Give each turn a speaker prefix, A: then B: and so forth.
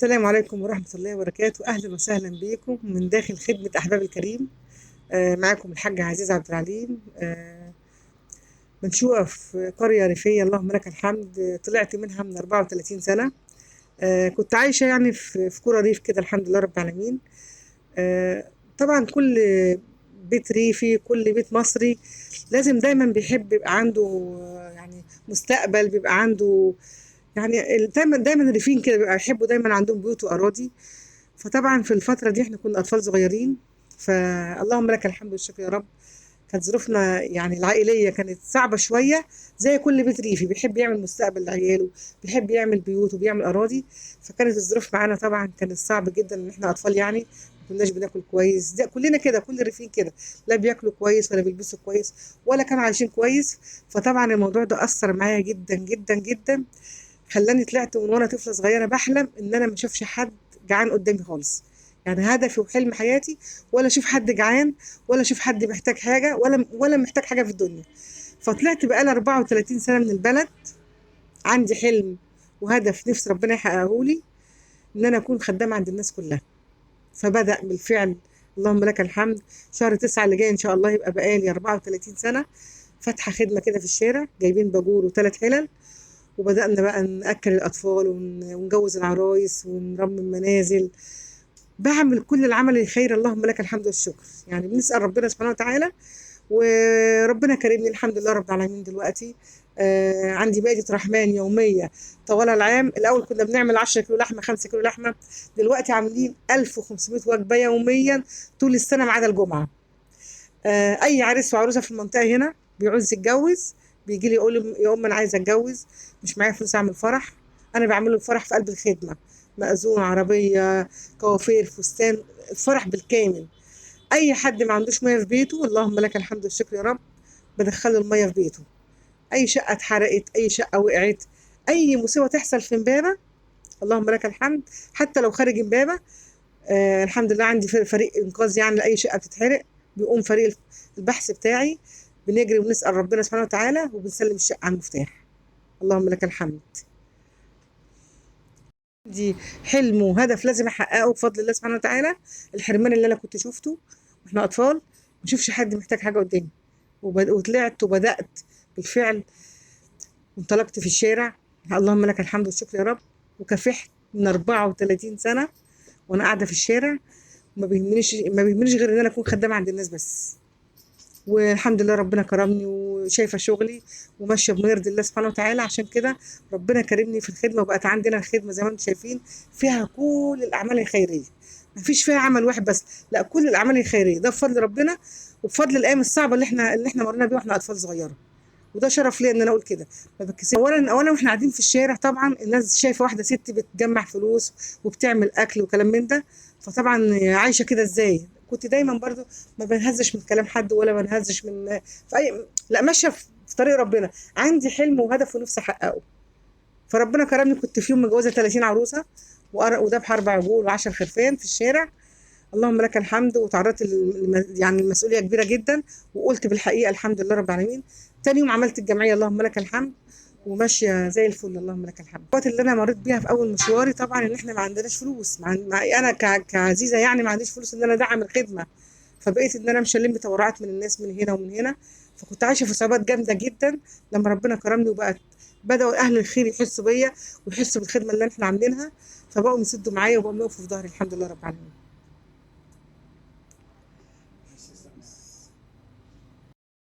A: السلام عليكم ورحمة الله وبركاته. أهلا وسهلا بكم من داخل خدمة أحباب الكريم. معاكم الحاجة عزيزة عبد العليم. منشوءة في قرية ريفية، اللهم لك الحمد. طلعت منها من 34 سنة. كنت عايشة يعني في قرى ريف كده، الحمد لله رب العالمين. آه، طبعا كل بيت ريفي، كل بيت مصري لازم دايما بيحب يبقى عنده يعني مستقبل، بيبقى عنده يعني دايما الريفيين كده بيبقى يحبوا دايما عندهم بيوت وأراضي. فطبعا في الفترة دي احنا كنا أطفال صغيرين، فاللهم لك الحمد والشكر يا رب. كانت ظروفنا يعني العائلية كانت صعبة شوية، زي كل بيت ريفي بيحب يعمل مستقبل لعياله، بيحب يعمل بيوت وبيعمل أراضي. فكانت الظروف معانا طبعا كانت صعبة جدا، إن احنا أطفال يعني ما كناش بناكل كويس، ده كلنا كده، كل الريفيين كده، لا بياكلوا كويس ولا بيلبسوا كويس ولا كانوا عايشين كويس. فطبعا الموضوع ده أثر معايا جدا جدا جدا، خلاني طلعت من وانا طفله صغيره بحلم ان انا ما اشوفش حد جعان قدامي خالص. يعني هدفي وحلم حياتي ولا اشوف حد جعان، ولا اشوف حد محتاج حاجه، ولا محتاج حاجه في الدنيا. فطلعت بقالي 34 سنه من البلد، عندي حلم وهدف نفسي ربنا يحققه لي، ان انا اكون خدامه عند الناس كلها. فبدأ بالفعل، اللهم لك الحمد. شهر 9 اللي جاي ان شاء الله يبقى بقالي 34 سنه فاتحه خدمه كده في الشارع، جايبين باجور وثلاث حلل، وبدأنا بقى نأكل الأطفال ونجوز العرايس ونرمم منازل. بعمل كل العمل الخير، اللهم لك الحمد والشكر. يعني بنسأل ربنا سبحانه وتعالى، وربنا كرمني الحمد لله رب العالمين. دلوقتي عندي مائدة رحمن يومية طوال العام. الأول كنا بنعمل 10 كيلو لحمة، 5 كيلو لحمة، دلوقتي عاملين 1500 وجبة يوميا طول السنة ما عدا الجمعة. اي عريس وعروسه في المنطقه هنا بيعوز يتجوز، بيجي لي يقول لي يا ام انا عايزه اتجوز، مش معايا فلوس اعمل فرح. انا بعمل له الفرح في قلب الخدمه، مأذون، عربيه، كوافير، فستان، الفرح بالكامل. اي حد ما عندوش ميه في بيته، اللهم لك الحمد والشكر يا رب، بدخله الميه في بيته. اي شقه اتحرقت، اي شقه وقعت، اي مصيبه تحصل في امبابه، اللهم لك الحمد. حتى لو خارج امبابه، الحمد لله عندي فريق انقاذ، يعني لاي شقه بتتحرق بيقوم فريق البحث بتاعي، بنجري ونسال ربنا سبحانه وتعالى وبنسلم الشقه على المفتاح. اللهم لك الحمد. دي حلم وهدف لازم احققه بفضل الله سبحانه وتعالى. الحرمان اللي انا كنت شفته واحنا اطفال، ما اشوفش حد محتاج حاجه قدامي. وطلعت وبدات بالفعل، وانطلقت في الشارع، اللهم لك الحمد والشكر يا رب. وكافحت من 34 سنه وانا قاعده في الشارع. ما بيهمنيش غير ان انا اكون خدامه عند الناس بس. والحمد لله ربنا كرمني وشايفه شغلي وماشيه بما يرضي الله سبحانه وتعالى. عشان كده ربنا كرمني في الخدمه، وبقت عندنا الخدمه زي ما انتم شايفين فيها كل الاعمال الخيريه، ما فيش فيها عمل واحد بس، لا كل الاعمال الخيريه. ده بفضل ربنا وبفضل الايام الصعبه اللي احنا مرينا بيها واحنا اطفال صغيره. وده شرف ليا ان انا اقول كده. ما بتكسف. اولا واحنا قاعدين في الشارع طبعا الناس شايفه واحده ست بتجمع فلوس وبتعمل اكل وكلام من ده، فطبعا عايشه كده ازاي. كنت دايما برضو ما بنهزش من كلام حد، ولا بنهزش من في اي، لا ماشيه في طريق ربنا. عندي حلم وهدف ونفسي احققه. فربنا كرمني، كنت في يوم متجوزه 30 عروسه، وذبح 4 عجول و10 خرفان في الشارع، اللهم لك الحمد. وتعرضت يعني المسؤوليه كبيره جدا، وقلت بالحقيقه الحمد لله رب العالمين. تاني يوم عملت الجمعيه، اللهم لك الحمد، وماشيه زي الفل، اللهم لك الحمد. الوقت اللي انا مريت بيها في اول مشواري طبعا ان احنا ما عندناش فلوس، انا كعزيزه يعني ما عنديش فلوس ان انا ادعم الخدمه. فبقيت ان انا مش الم تبرعات من الناس من هنا ومن هنا. فكنت عايشه في صعوبات جامده جدا. لما ربنا كرمني بداوا اهل الخير يحسوا بيا ويحسوا بالخدمه اللي احنا عاملينها، فبقوا يسدوا معايا وبقوا يقفوا في ظهري، الحمد لله رب العالمين.